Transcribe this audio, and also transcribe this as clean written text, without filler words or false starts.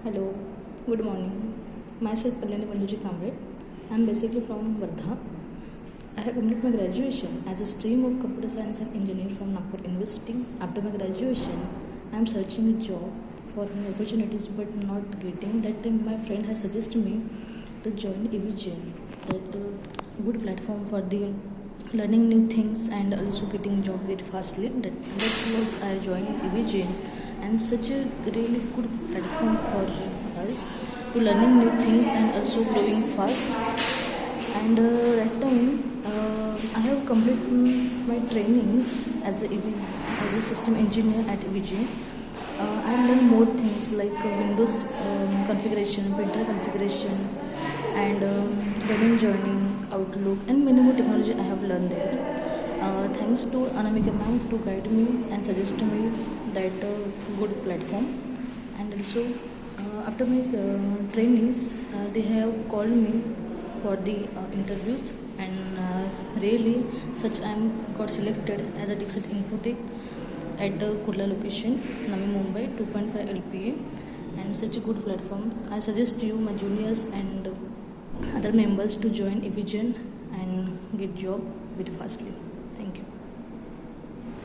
Hello, good morning. Myself Kalyani Kamble. I am basically from Wardha. I have completed my graduation as a stream of computer science and engineering from Nagpur University. After my graduation, I am searching a job for new opportunities but not getting. That time my friend has suggested me to join EVGen. That good platform for the learning new things and also getting job very fastly. That was I joined EVGen, and such a really good platform for us to learning new things and also growing fast. And right now I have completed my trainings as as a system engineer at EVG. I have learned more things like Windows configuration, printer configuration, and domain joining, Outlook, and many more technology I have learned there. Thanks to Anamika ma'am to guide me and suggest to me that good platform. And also after my trainings, they have called me for the interviews, and really such I am got selected as a Dixit Infotech at the Kurla location, Navi Mumbai, 2.5 LPA, and such a good platform. I suggest you, my juniors and other members, to join EVGen and get job very fastly.